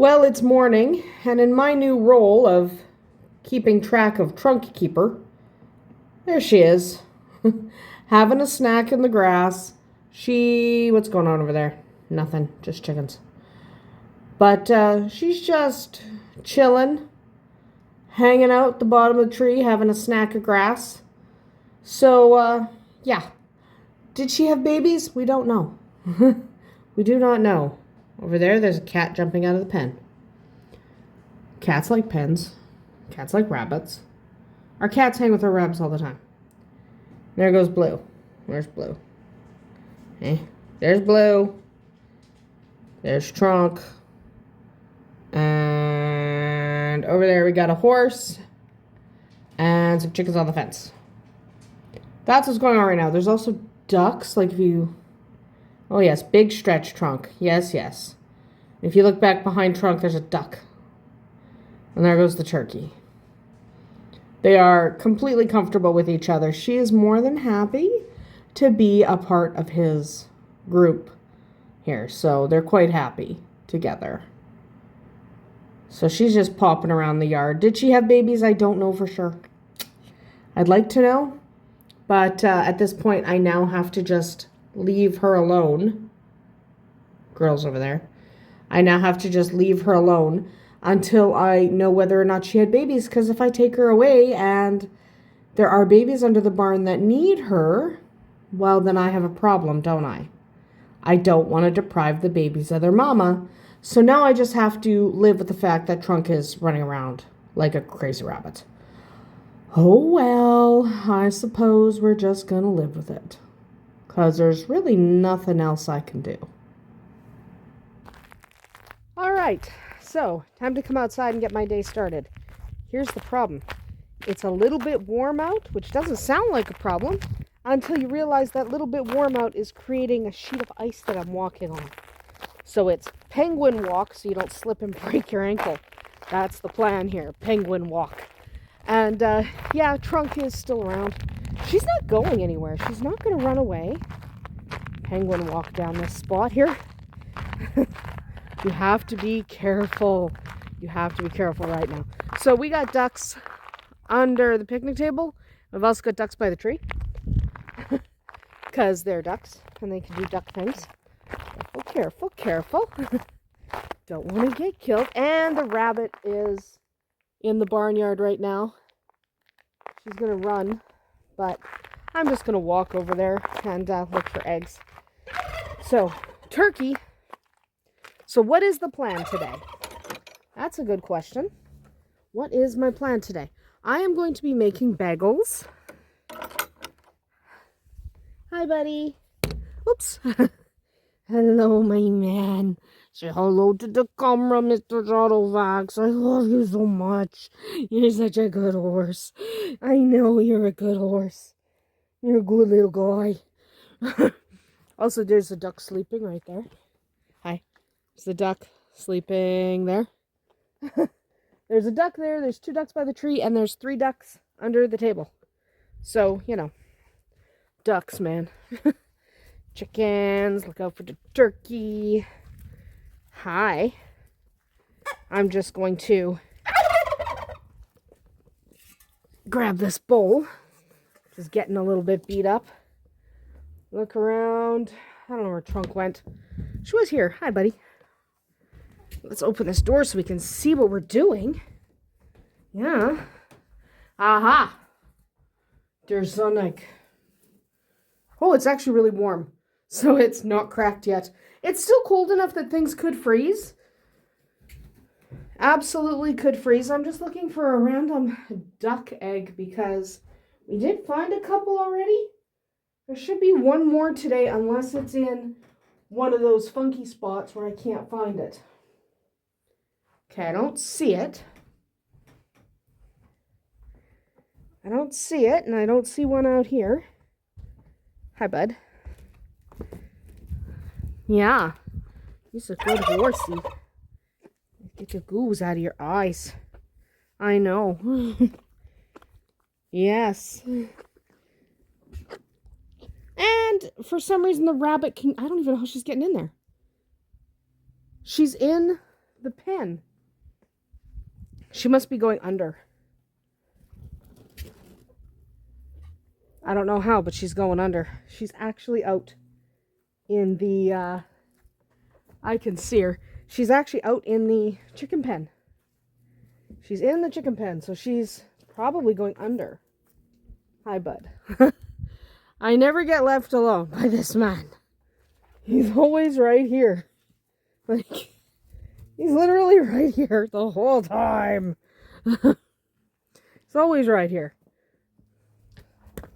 Well, it's morning, and in my new role of keeping track of trunk keeper, there she is, having a snack in the grass. What's going on over there? Nothing, just chickens. But she's just chilling, hanging out at the bottom of the tree, having a snack of grass. So, yeah. Did she have babies? We don't know. We do not know. Over there's a cat jumping out of the pen. Cats like pens. Cats like rabbits. Our cats hang with our rabbits all the time. There goes Blue. Where's Blue? Hey, there's Blue. There's Trunk. And over there we got a horse. And some chickens on the fence. That's what's going on right now. There's also ducks, like if you... Oh, yes, big stretch Trunk. Yes, yes. If you look back behind Trunk, there's a duck. And there goes the turkey. They are completely comfortable with each other. She is more than happy to be a part of his group here. So they're quite happy together. So she's just popping around the yard. Did she have babies? I don't know for sure. I'd like to know. But at this point, I now have to just leave her alone. Girls over there. I now have to just leave her alone until I know whether or not she had babies. Because if I take her away and there are babies under the barn that need her, well, then I have a problem, don't I? I don't want to deprive the babies of their mama. So now I just have to live with the fact that Trunk is running around like a crazy rabbit. Oh, well, I suppose we're just going to live with it. Because there's really nothing else I can do. All right, so time to come outside and get my day started. Here's the problem. It's a little bit warm out, which doesn't sound like a problem until you realize that little bit warm out is creating a sheet of ice that I'm walking on. So it's penguin walk so you don't slip and break your ankle. That's the plan here, penguin walk. And yeah, Trunk is still around. She's not going anywhere. She's not going to run away. Penguin walk down this spot here. You have to be careful. You have to be careful right now. So we got ducks under the picnic table. We've also got ducks by the tree. Because they're ducks and they can do duck things. Careful, careful, careful. Don't want to get killed. And the rabbit is in the barnyard right now. She's going to run. But I'm just going to walk over there and look for eggs. So, turkey. So what is the plan today? That's a good question. What is my plan today? I am going to be making bagels. Hi, buddy. Oops. Hello, my man. Say hello to the camera, Mr. Autovax. I love you so much. You're such a good horse. I know you're a good horse. You're a good little guy. Also, there's a duck sleeping right there. Hi. There's the duck sleeping there. There's a duck there. There's 2 ducks by the tree. And there's 3 ducks under the table. So, you know. Ducks, man. Chickens. Look out for the turkey. Hi. I'm just going to grab this bowl. Just getting a little bit beat up. Look around. I don't know where Trunk went. She was here. Hi, buddy. Let's open this door so we can see what we're doing. Yeah. Aha. There's some like... Oh, it's actually really warm. So it's not cracked yet. It's still cold enough that things could freeze. Absolutely could freeze. I'm just looking for a random duck egg because we did find a couple already. There should be one more today unless it's in one of those funky spots where I can't find it. Okay, I don't see it. I don't see it, and I don't see one out here. Hi, bud. Yeah, he's a good horsey. Get the goose out of your eyes. I know. Yes. And for some reason the rabbit can... I don't even know how she's getting in there. She's in the pen. She must be going under. I don't know how, but she's going under. She's actually out in the, I can see her. She's actually out in the chicken pen. She's in the chicken pen, so she's probably going under. Hi, bud. I never get left alone by this man. He's always right here. Like, he's literally right here the whole time. He's always right here.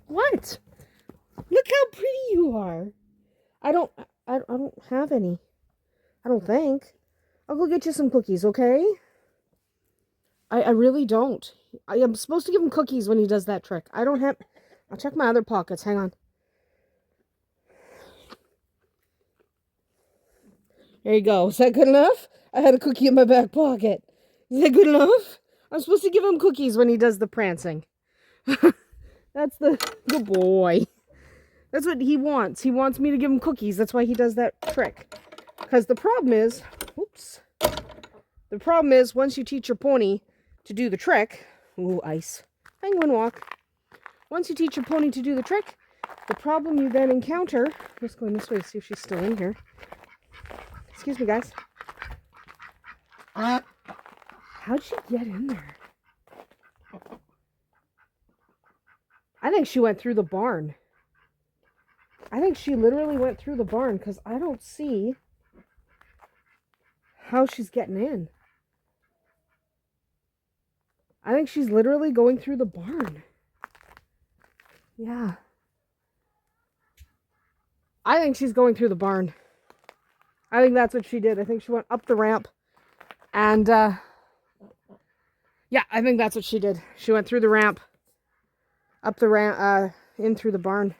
What? Look how pretty you are. I don't have any. I don't think. I'll go get you some cookies, okay? I really don't. I am supposed to give him cookies when he does that trick. I don't have... I'll check my other pockets. Hang on. There you go. Is that good enough? I had a cookie in my back pocket. Is that good enough? I'm supposed to give him cookies when he does the prancing. That's the good boy. That's what he wants. He wants me to give him cookies. That's why he does that trick. Because the problem is... Oops. The problem is, once you teach your pony to do the trick... Ooh, ice. Penguin walk. Once you teach your pony to do the trick, the problem you then encounter... Let's go this way to see if she's still in here. Excuse me, guys. How'd she get in there? I think she went through the barn. I think she literally went through the barn because I don't see how she's getting in. I think she's literally going through the barn. Yeah. I think she's going through the barn. I think that's what she did. I think she went up the ramp and, yeah, I think that's what she did. She went through the ramp, up the ramp, in through the barn.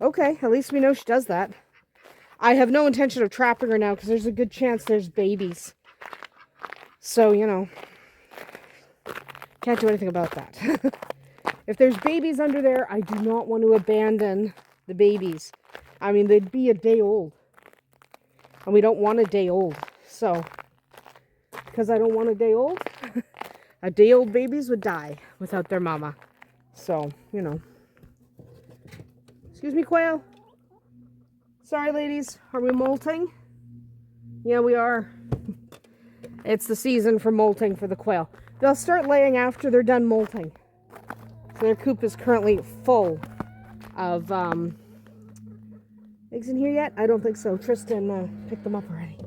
Okay, at least we know she does that. I have no intention of trapping her now because there's a good chance there's babies. So, you know, can't do anything about that. If there's babies under there, I do not want to abandon the babies. I mean, they'd be a day old. And we don't want a day old. So, because I don't want a day old, a day old babies would die without their mama. So, you know. Excuse me, quail. Sorry, ladies. Are we molting? Yeah, we are. It's the season for molting for the quail. They'll start laying after they're done molting. So their coop is currently full of eggs in here yet? I don't think so. Tristan picked them up already.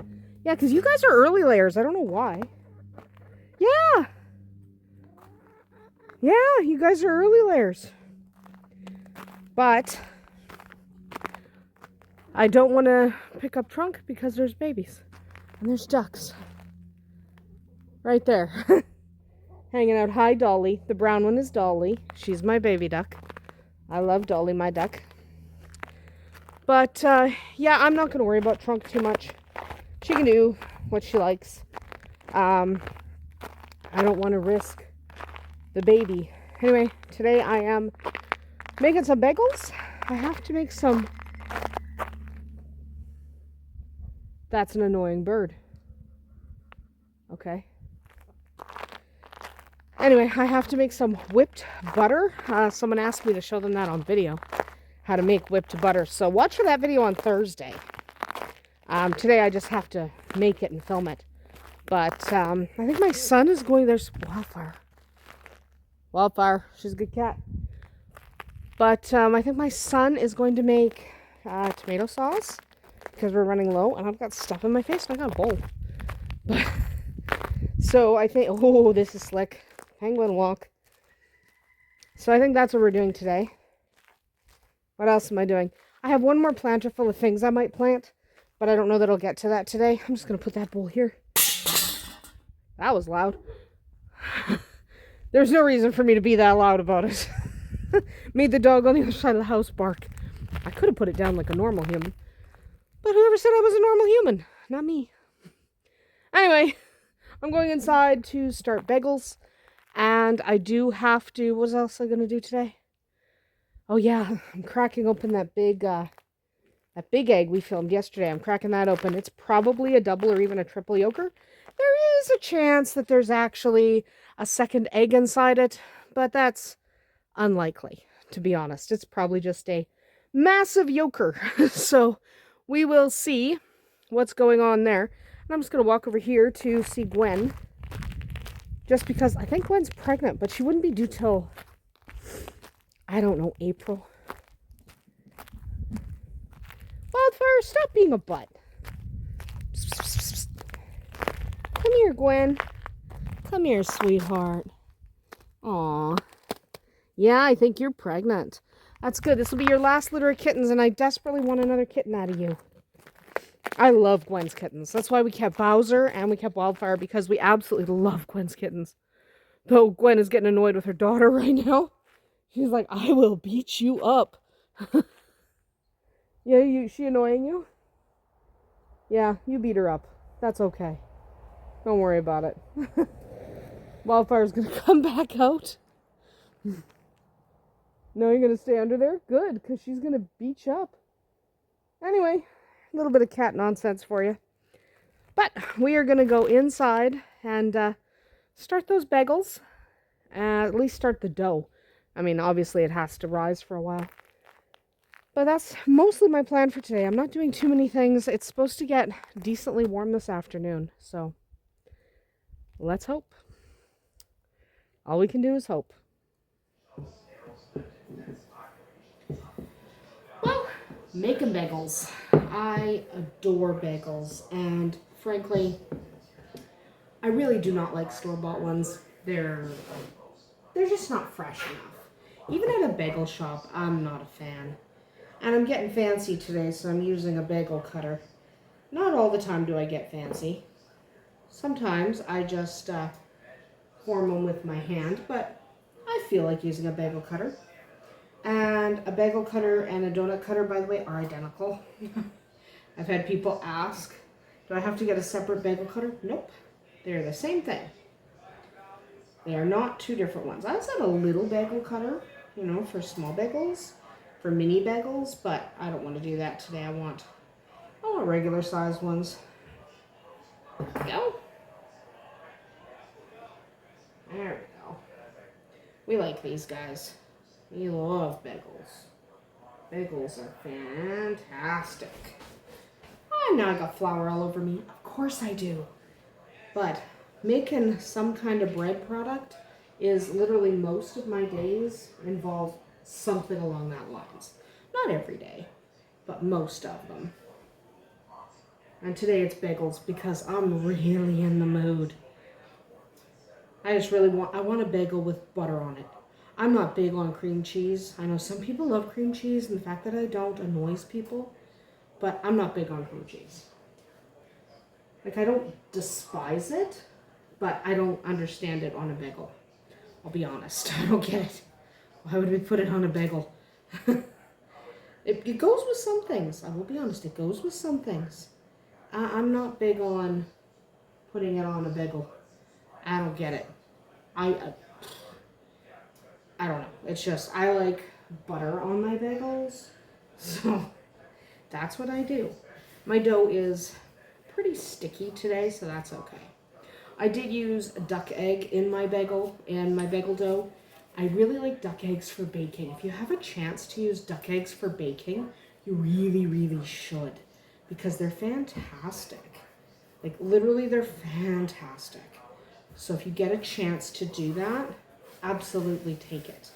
Yeah, because you guys are early layers. I don't know why. Yeah. Yeah, you guys are early layers. But I don't want to pick up trunk because there's babies. And there's ducks. Right there. Hanging out. Hi, Dolly. The brown one is Dolly. She's my baby duck. I love Dolly, my duck. But, yeah, I'm not going to worry about Trunk too much. She can do what she likes. I don't want to risk the baby. Anyway, today I am making some bagels. I have to make some... That's an annoying bird. Okay. Anyway, I have to make some whipped butter. Someone asked me to show them that on video. How to make whipped butter. So watch for that video on Thursday. Today I just have to make it and film it. But I think my son is going... There's Wildfire. Wildfire. She's a good cat. But I think my son is going to make tomato sauce. Because we're running low. And I've got stuff in my face. And I got a bowl. But, so I think... Oh, this is slick. Penguin walk. So I think that's what we're doing today. What else am I doing? I have one more planter full of things I might plant, but I don't know that I'll get to that today. I'm just going to put that bowl here. That was loud. There's no reason for me to be that loud about it. Made the dog on the other side of the house bark. I could have put it down like a normal human. But whoever said I was a normal human? Not me. Anyway, I'm going inside to start bagels. And I do have to... What else am I going to do today? Oh, yeah. I'm cracking open that big That big egg we filmed yesterday, I'm cracking that open. It's probably a double or even a triple yolker. There is a chance that there's actually a second egg inside it, but that's unlikely, to be honest. It's probably just a massive yolker. So we will see what's going on there. And I'm just going to walk over here to see Gwen, just because I think Gwen's pregnant, but she wouldn't be due till, I don't know, April. Wildfire, stop being a butt. Come here, Gwen. Come here, sweetheart. Aw. Yeah, I think you're pregnant. That's good. This will be your last litter of kittens, and I desperately want another kitten out of you. I love Gwen's kittens. That's why we kept Bowser and we kept Wildfire, because we absolutely love Gwen's kittens. Though Gwen is getting annoyed with her daughter right now. She's like, I will beat you up. Yeah, she annoying you? Yeah, you beat her up. That's okay. Don't worry about it. Wildfire's gonna come back out. No, you're gonna stay under there? Good, because she's gonna beat you up. Anyway, a little bit of cat nonsense for you. But we are gonna go inside and start those bagels. At least start the dough. I mean, obviously it has to rise for a while. But that's mostly my plan for today. I'm not doing too many things. It's supposed to get decently warm this afternoon. So let's hope. All we can do is hope. Well, making bagels. I adore bagels. And frankly, I really do not like store-bought ones. They're just not fresh enough. Even at a bagel shop, I'm not a fan. And I'm getting fancy today, so I'm using a bagel cutter. Not all the time do I get fancy. Sometimes I just form them with my hand, but I feel like using a bagel cutter. And a bagel cutter and a donut cutter, by the way, are identical. I've had people ask, do I have to get a separate bagel cutter? Nope. They're the same thing. They are not two different ones. I also have a little bagel cutter, for small bagels. For mini bagels, but I don't want to do that today. I want regular sized ones. There we go. There we go. We like these guys. We love bagels. Bagels are fantastic. Oh, now I got flour all over me. Of course I do. But making some kind of bread product is literally most of my days involve something along that lines. Not every day, but most of them. And today it's bagels because I'm really in the mood. I want a bagel with butter on it. I'm not big on cream cheese. I know some people love cream cheese, and the fact that I don't annoys people, but I'm not big on cream cheese. Like, I don't despise it, but I don't understand it on a bagel. I'll be honest, I don't get it. Why would we put it on a bagel? It goes with some things. I will be honest, it goes with some things. I'm not big on putting it on a bagel. I don't get it. I don't know. It's just, I like butter on my bagels. So that's what I do. My dough is pretty sticky today, so that's okay. I did use duck egg in my bagel dough. I really like duck eggs for baking. If you have a chance to use duck eggs for baking, you really, really should, because they're fantastic. Like, literally, they're fantastic. So if you get a chance to do that, absolutely take it.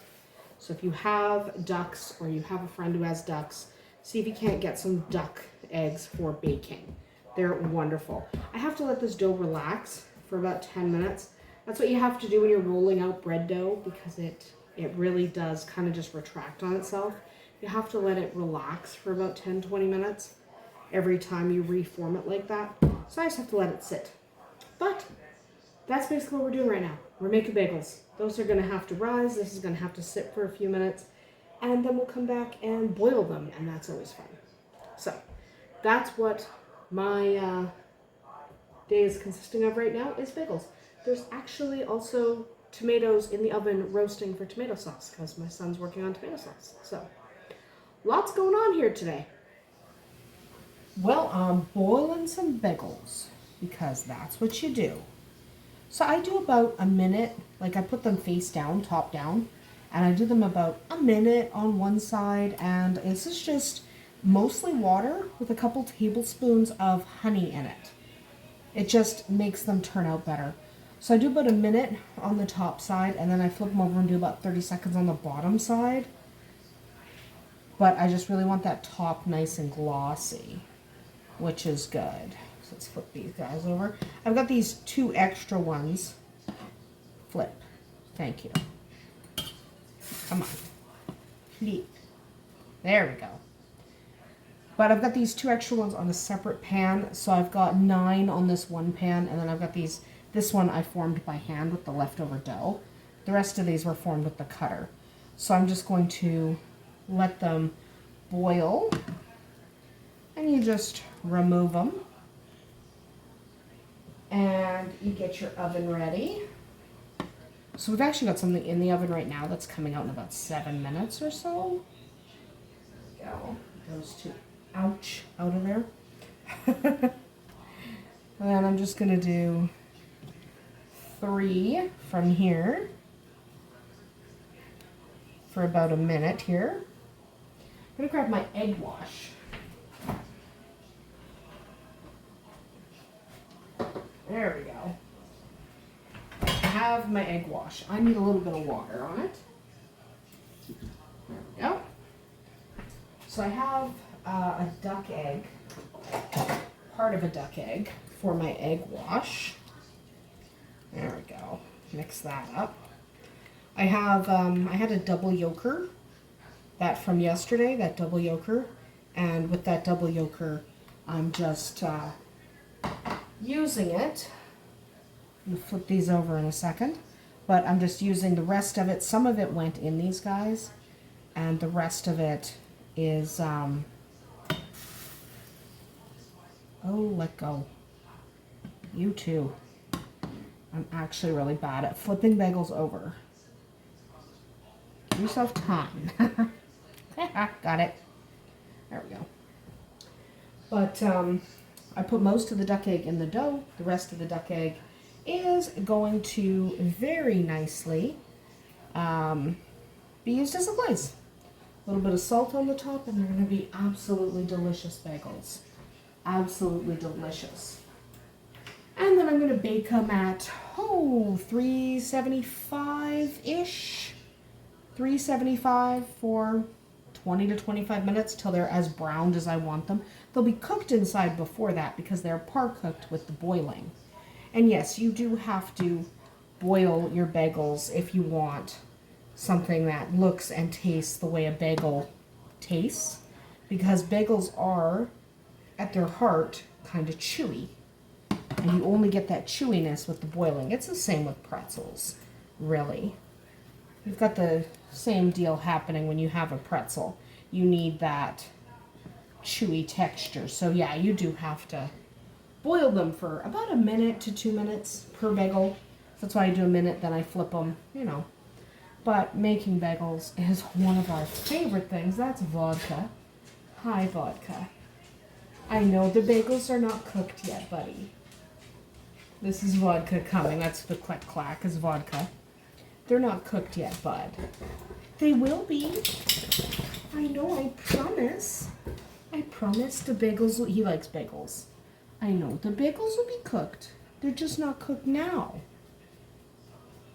So if you have ducks or you have a friend who has ducks, see if you can't get some duck eggs for baking. They're wonderful. I have to let this dough relax for about 10 minutes. That's what you have to do when you're rolling out bread dough, because it really does kind of just retract on itself. You have to let it relax for about 10-20 minutes every time you reform it like that. So I just have to let it sit. But that's basically what we're doing right now. We're making bagels. Those are going to have to rise. This is going to have to sit for a few minutes. And then we'll come back and boil them, and that's always fun. So that's what my day is consisting of right now, is bagels. There's actually also tomatoes in the oven roasting for tomato sauce, because my son's working on tomato sauce. So lots going on here today. Well, I'm boiling some bagels because that's what you do. So I do about a minute, like I put them face down, top down, and I do them about a minute on one side, and this is just mostly water with a couple tablespoons of honey in it. It just makes them turn out better. So I do about a minute on the top side, and then I flip them over and do about 30 seconds on the bottom side. But I just really want that top nice and glossy, which is good. So let's flip these guys over. I've got these 2 extra ones. Flip. Thank you. Come on. Flip. There we go. But I've got these 2 extra ones on a separate pan. So I've got 9 on this one pan, and then I've got this one I formed by hand with the leftover dough. The rest of these were formed with the cutter. So I'm just going to let them boil, and you just remove them, and you get your oven ready. So we've actually got something in the oven right now that's coming out in about 7 minutes or so. There we go. Those 2, ouch, out of there. And then I'm just gonna do 3 from here for about a minute here. I'm gonna grab my egg wash. There we go. I have my egg wash. I need a little bit of water on it. There we go. So I have a duck egg, part of a duck egg for my egg wash. There we go. Mix that up. I have I had a double yolker, that from yesterday, that double yolker, and with that double yolker, I'm just using it. I'm gonna flip these over in a second, but I'm just using the rest of it. Some of it went in these guys, and the rest of it is oh, let go. You too. I'm actually really bad at flipping bagels over. Give yourself time. Got it. There we go. But I put most of the duck egg in the dough. The rest of the duck egg is going to very nicely be used as a glaze. A little bit of salt on the top, and they're going to be absolutely delicious bagels. Absolutely delicious. And then I'm going to bake them at 375-ish. 375 for 20 to 25 minutes till they're as browned as I want them. They'll be cooked inside before that because they're par cooked with the boiling. And yes, you do have to boil your bagels if you want something that looks and tastes the way a bagel tastes, because bagels are, at their heart, kind of chewy. And you only get that chewiness with the boiling. It's the same with pretzels, really. You've got the same deal happening when you have a pretzel. You need that chewy texture. So yeah, you do have to boil them for about a minute to 2 minutes per bagel. That's why I do a minute, then I flip them, you know. But making bagels is one of our favorite things. That's vodka. Hi, vodka. I know the bagels are not cooked yet, buddy. This is vodka coming. That's the clack clack is vodka. They're not cooked yet, bud. They will be. I know, I promise. I promise the bagels will, he likes bagels. I know, the bagels will be cooked. They're just not cooked now.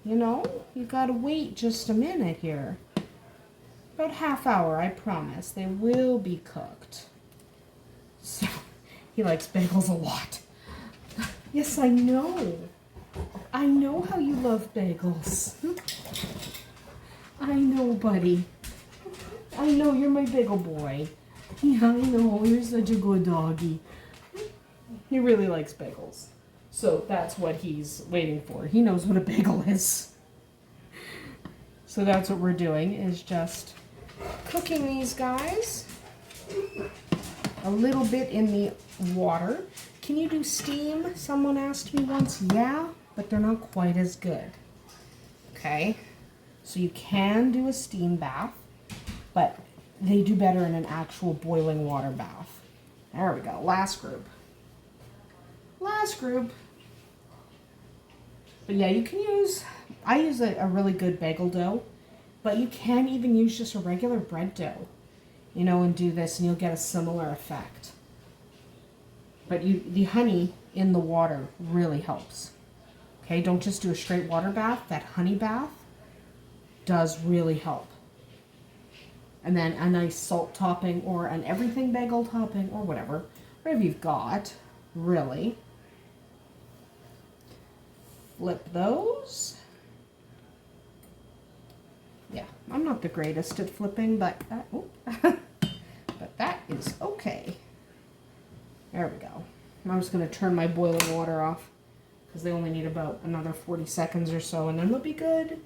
You know, you gotta wait just a minute here. About half hour, I promise. They will be cooked. So, he likes bagels a lot. Yes, I know. I know how you love bagels. I know, buddy. I know, you're my bagel boy. Yeah, I know, you're such a good doggy. He really likes bagels. So that's what he's waiting for. He knows what a bagel is. So that's what we're doing, is just cooking these guys a little bit in the water. Can you do steam? Someone asked me once. Yeah, but they're not quite as good. Okay, so you can do a steam bath, but they do better in an actual boiling water bath. There we go. Last group. Last group. But yeah, you can use, I use a really good bagel dough, but you can even use just a regular bread dough, you know, and do this and you'll get a similar effect. But the honey in the water really helps. Okay, don't just do a straight water bath. That honey bath does really help. And then a nice salt topping or an everything bagel topping or whatever you've got, really. Flip those. Yeah, I'm not the greatest at flipping, but but that is okay. There we go. I'm just going to turn my boiling water off because they only need about another 40 seconds or so, and then they'll be good.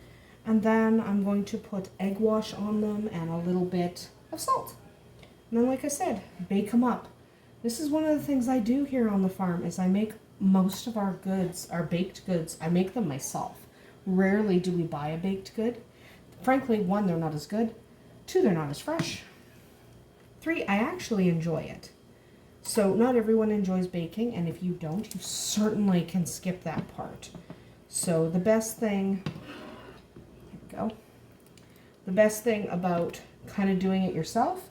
And then I'm going to put egg wash on them and a little bit of salt. And then, like I said, bake them up. This is one of the things I do here on the farm is I make most of our goods, our baked goods, I make them myself. Rarely do we buy a baked good. Frankly, 1, they're not as good. 2, they're not as fresh. 3, I actually enjoy it. So not everyone enjoys baking, and if you don't, you certainly can skip that part. So the best thing, here we go. The best thing about kind of doing it yourself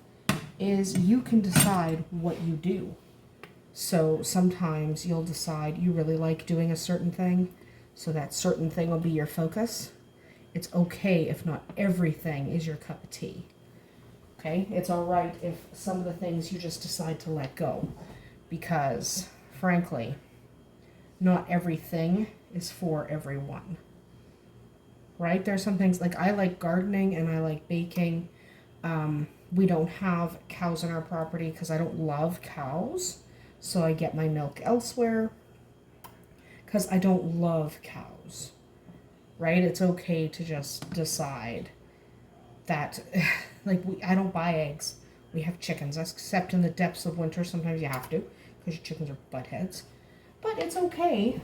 is you can decide what you do. So sometimes you'll decide you really like doing a certain thing, so that certain thing will be your focus. It's okay if not everything is your cup of tea. Okay? It's all right if some of the things you just decide to let go, because frankly, not everything is for everyone. Right? There's some things, like I like gardening and I like baking. We don't have cows on our property because I don't love cows. So I get my milk elsewhere because I don't love cows, right? It's okay to just decide that, like, I don't buy eggs. We have chickens, except in the depths of winter. Sometimes you have to because your chickens are butt heads. But it's okay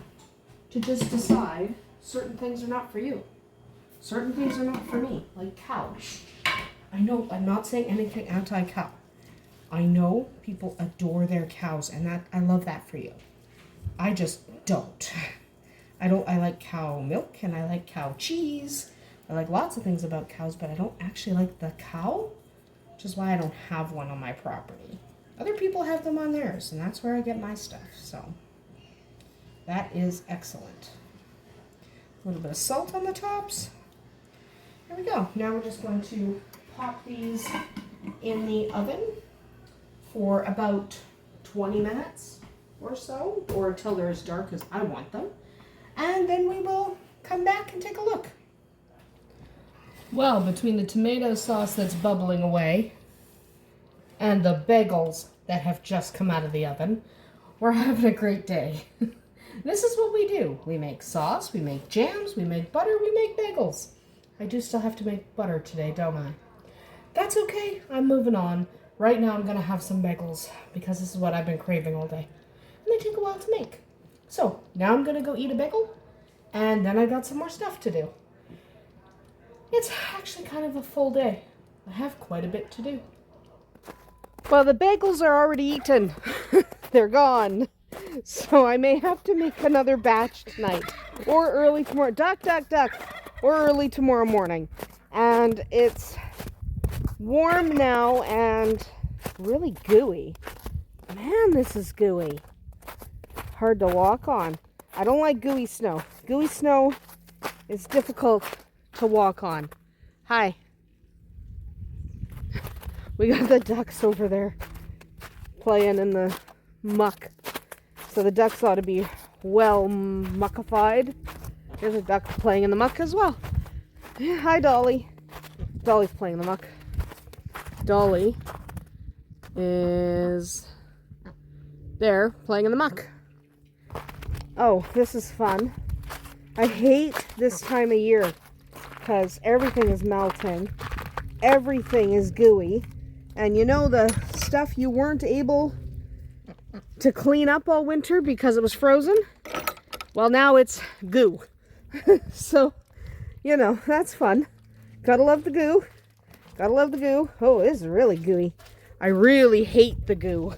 to just decide certain things are not for you. Certain things are not for me, like cows. I know, I'm not saying anything anti-cow. I know people adore their cows, and that I love that for you. I just don't. I like cow milk, and I like cow cheese. I like lots of things about cows, but I don't actually like the cow, which is why I don't have one on my property. Other people have them on theirs, and that's where I get my stuff. So that is excellent. A little bit of salt on the tops. There we go. Now we're just going to pop these in the oven for about 20 minutes or so, or until they're as dark as I want them. And then we will come back and take a look. Well, between the tomato sauce that's bubbling away and the bagels that have just come out of the oven, we're having a great day. This is what we do. We make sauce, we make jams, we make butter, we make bagels. I do still have to make butter today, don't I? That's okay. I'm moving on. Right now I'm going to have some bagels because this is what I've been craving all day. And they take a while to make. So now I'm going to go eat a bagel, and then I got some more stuff to do. It's actually kind of a full day. I have quite a bit to do. Well, the bagels are already eaten. They're gone. So I may have to make another batch tonight or early tomorrow. Duck, duck, duck. Or early tomorrow morning. And it's warm now and really gooey. Man, this is gooey. Hard to walk on. I don't like gooey snow. Gooey snow is difficult to walk on. Hi. We got the ducks over there playing in the muck. So the ducks ought to be well muckified. There's a duck playing in the muck as well. Hi, Dolly. Dolly's playing in the muck. Dolly is there playing in the muck. Oh, this is fun. I hate this time of year because everything is melting. Everything is gooey. And you know the stuff you weren't able to clean up all winter because it was frozen? Well, now it's goo. So, you know, that's fun. Gotta love the goo. Gotta love the goo. Oh, this is really gooey. I really hate the goo.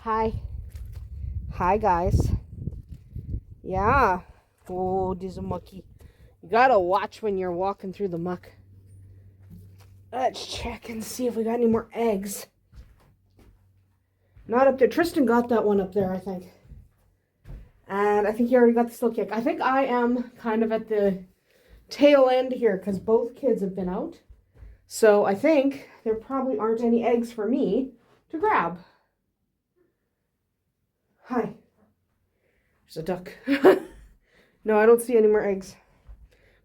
Hi. Hi, guys. Yeah. Oh, there's a mucky. You gotta watch when you're walking through the muck. Let's check and see if we got any more eggs. Not up there. Tristan got that one up there, I think. And I think he already got the still kick. I think I am kind of at the tail end here because both kids have been out. So I think there probably aren't any eggs for me to grab. Hi. There's a duck. No, I don't see any more eggs.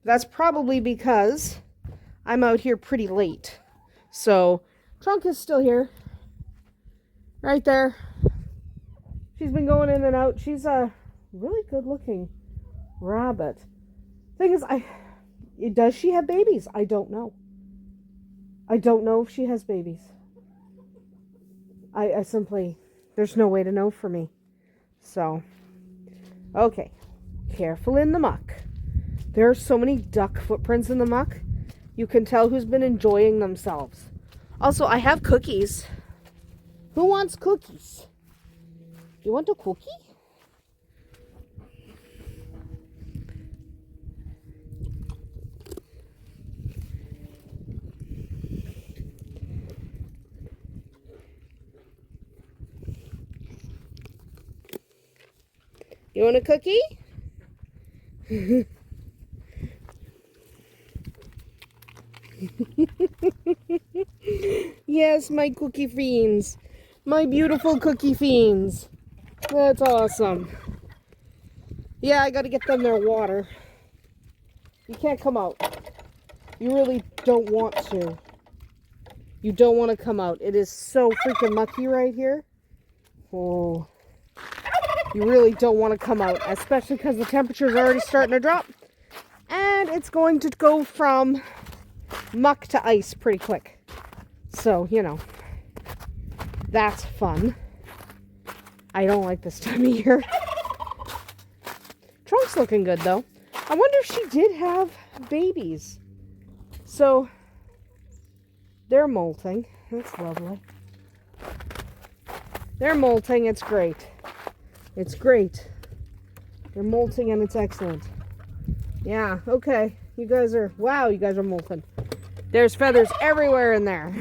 That's probably because I'm out here pretty late. So Trunk is still here. Right there. She's been going in and out. She's a really good looking rabbit. Thing is, does she have babies? I don't know. I don't know if she has babies. I simply, there's no way to know for me. So, okay. Careful in the muck. There are so many duck footprints in the muck. You can tell who's been enjoying themselves. Also, I have cookies. Who wants cookies? You want a cookie? You want a cookie? Yes, my cookie fiends. My beautiful cookie fiends. That's awesome. Yeah, I gotta get them their water. You can't come out. You really don't want to. You don't want to come out. It is so freaking mucky right here. Oh. You really don't want to come out, especially because the temperature is already starting to drop. And it's going to go from muck to ice pretty quick. So, you know, that's fun. I don't like this time of year. Trunk's looking good, though. I wonder if she did have babies. So, they're molting. That's lovely. They're molting. It's great. It's great. They're molting and it's excellent. Yeah, okay. You guys are, wow, you guys are molting. There's feathers everywhere in there.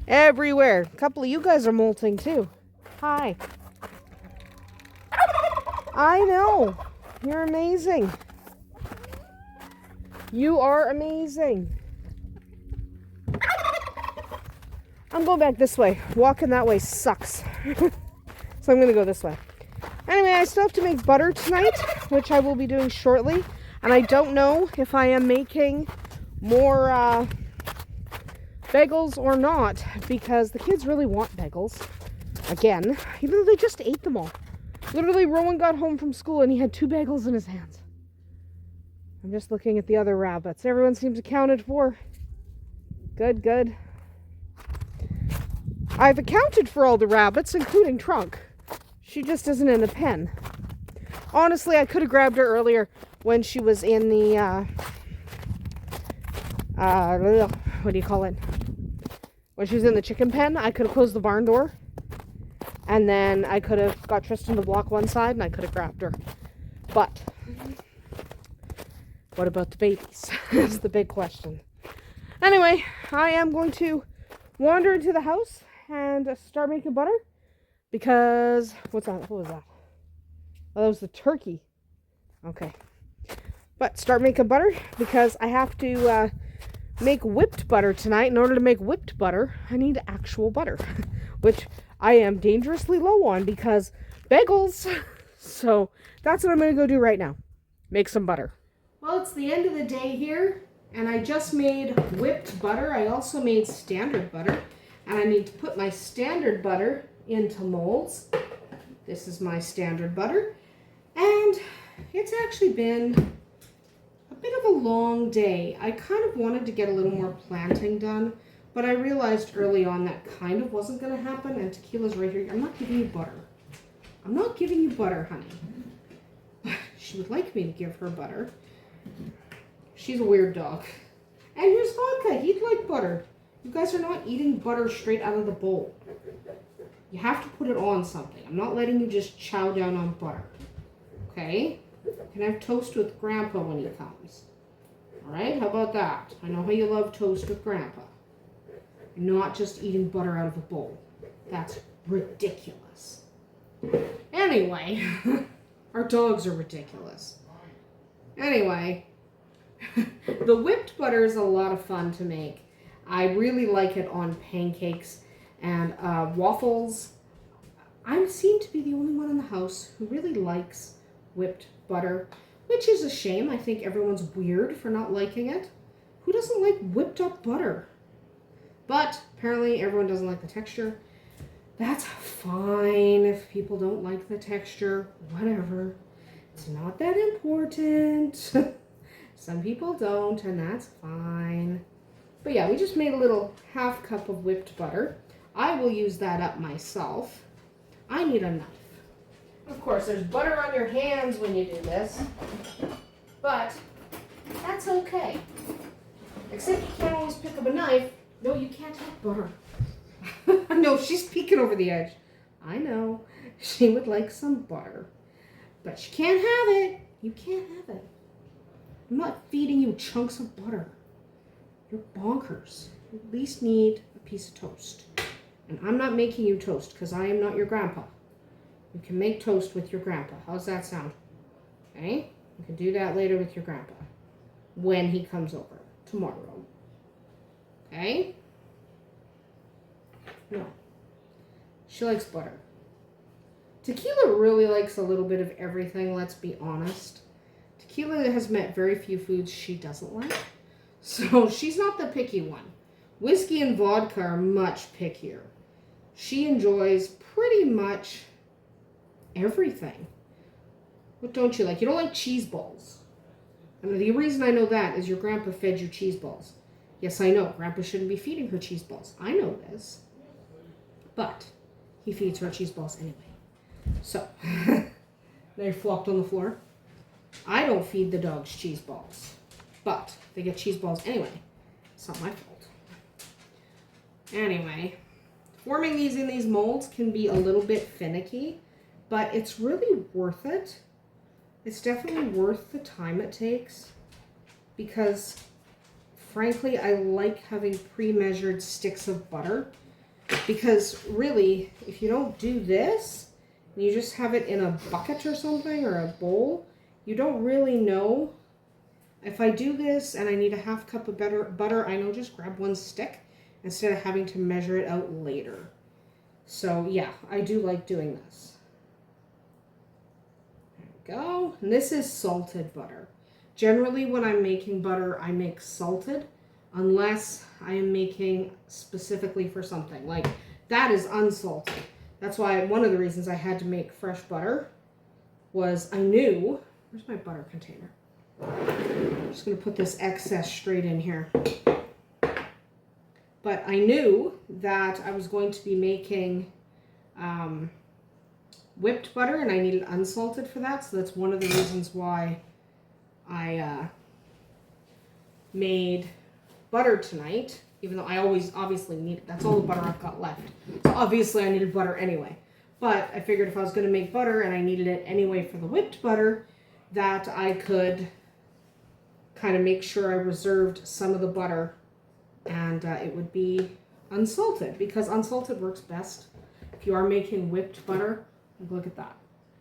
Everywhere. A couple of you guys are molting too. Hi. I know. You're amazing. You are amazing. I'm going back this way. Walking that way sucks. So I'm going to go this way. Anyway, I still have to make butter tonight, which I will be doing shortly. And I don't know if I am making more bagels or not, because the kids really want bagels. Again, even though they just ate them all. Literally, Rowan got home from school and he had 2 bagels in his hands. I'm just looking at the other rabbits. Everyone seems accounted for. Good, good. I've accounted for all the rabbits, including Trunk. She just isn't in the pen. Honestly, I could have grabbed her earlier when she was in the, what do you call it? When she was in the chicken pen, I could have closed the barn door. And then I could have got Tristan to block one side and I could have grabbed her. But, what about the babies? That's the big question. Anyway, I am going to wander into the house and start making butter. Because, what's that? What was that? Oh, that was the turkey. Okay. But start making butter because I have to make whipped butter tonight. In order to make whipped butter, I need actual butter. Which I am dangerously low on because bagels. So that's what I'm going to go do right now. Make some butter. Well, it's the end of the day here. And I just made whipped butter. I also made standard butter. And I need to put my standard butter into molds. This is my standard butter. And it's actually been a bit of a long day. I kind of wanted to get a little more planting done, but I realized early on that kind of wasn't going to happen, and Tequila's right here. I'm not giving you butter. I'm not giving you butter, honey. She would like me to give her butter. She's a weird dog. And here's Vodka. He'd like butter. You guys are not eating butter straight out of the bowl. You have to put it on something. I'm not letting you just chow down on butter. Okay? You can have toast with Grandpa when he comes. Alright? How about that? I know how you love toast with Grandpa. You're not just eating butter out of a bowl. That's ridiculous. Anyway, our dogs are ridiculous. Anyway, the whipped butter is a lot of fun to make. I really like it on pancakes and waffles. I seem to be the only one in the house who really likes whipped butter, which is a shame. I think everyone's weird for not liking it. Who doesn't like whipped up butter? But apparently everyone doesn't like the texture. That's fine if people don't like the texture. Whatever. It's not that important. Some people don't, and that's fine. But yeah, we just made a little half cup of whipped butter. I will use that up myself. I need a knife. Of course, there's butter on your hands when you do this, but that's okay. Except you can't always pick up a knife. No, you can't have butter. No, she's peeking over the edge. I know. She would like some butter. But she can't have it. You can't have it. I'm not feeding you chunks of butter. You're bonkers. You at least need a piece of toast. And I'm not making you toast because I am not your grandpa. You can make toast with your grandpa. How's that sound? Okay? You can do that later with your grandpa. When he comes over. Tomorrow. Okay? No. She likes butter. Tequila really likes a little bit of everything, let's be honest. Tequila has met very few foods she doesn't like. So she's not the picky one. Whiskey and vodka are much pickier. She enjoys pretty much everything. What don't you like? You don't like cheese balls. And the reason I know that is your grandpa fed you cheese balls. Yes, I know. Grandpa shouldn't be feeding her cheese balls. I know this. But he feeds her cheese balls anyway. So, they flopped on the floor. I don't feed the dogs cheese balls. But they get cheese balls anyway. It's not my fault. Anyway, forming these in these molds can be a little bit finicky, but it's really worth it. It's definitely worth the time it takes because, frankly, I like having pre-measured sticks of butter because, really, if you don't do this, and you just have it in a bucket or something or a bowl, you don't really know. If I do this and I need a half cup of butter, I know just grab one stick instead of having to measure it out later. So yeah, I do like doing this. There we go. And this is salted butter. Generally when I'm making butter, I make salted unless I am making specifically for something. Like that is unsalted. That's why one of the reasons I had to make fresh butter was I knew, where's my butter container? I'm just going to put this excess straight in here. But I knew that I was going to be making whipped butter and I needed unsalted for that. So that's one of the reasons why I made butter tonight. Even though I always obviously need it. That's all the butter I've got left. So obviously I needed butter anyway. But I figured if I was going to make butter and I needed it anyway for the whipped butter, that I could kind of make sure I reserved some of the butter and it would be unsalted because unsalted works best. If you are making whipped butter, look at that.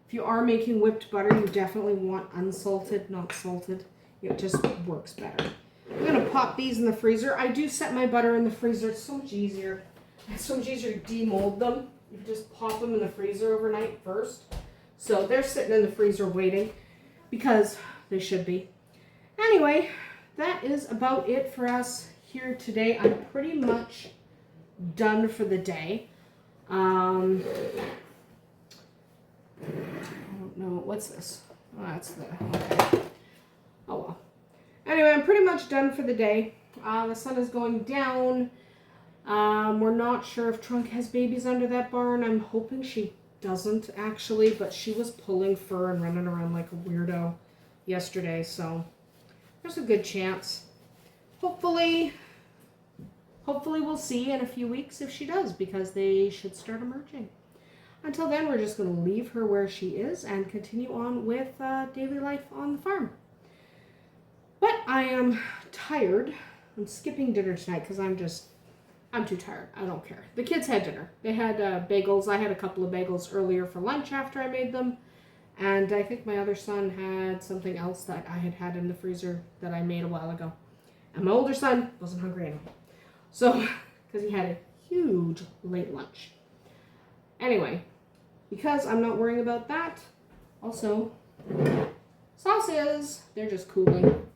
If you are making whipped butter, you definitely want unsalted, not salted. It just works better. I'm going to pop these in the freezer. I do set my butter in the freezer. It's so much easier. It's so much easier to demold them. You just pop them in the freezer overnight first. So they're sitting in the freezer waiting because they should be. Anyway, that is about it for us here today. I'm pretty much done for the day. I don't know. What's this? Oh, that's the... Okay. Oh, well. Anyway, I'm pretty much done for the day. The sun is going down. We're not sure if Trunk has babies under that barn. I'm hoping she doesn't, actually, but she was pulling fur and running around like a weirdo yesterday, so there's a good chance. Hopefully we'll see in a few weeks if she does, because they should start emerging. Until then, we're just going to leave her where she is and continue on with daily life on the farm. But I am tired. I'm skipping dinner tonight because I'm too tired. I don't care. The kids had dinner. They had bagels. I had a couple of bagels earlier for lunch after I made them. And I think my other son had something else that I had in the freezer that I made a while ago. And my older son wasn't hungry anymore. So, because he had a huge late lunch. Anyway, because I'm not worrying about that, also, sauces, they're just cooling.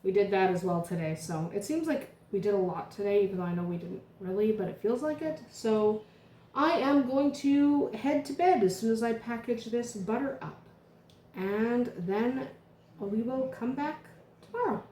We did that as well today. So it seems like we did a lot today, even though I know we didn't really, but it feels like it. So I am going to head to bed as soon as I package this butter up. And then we will come back tomorrow.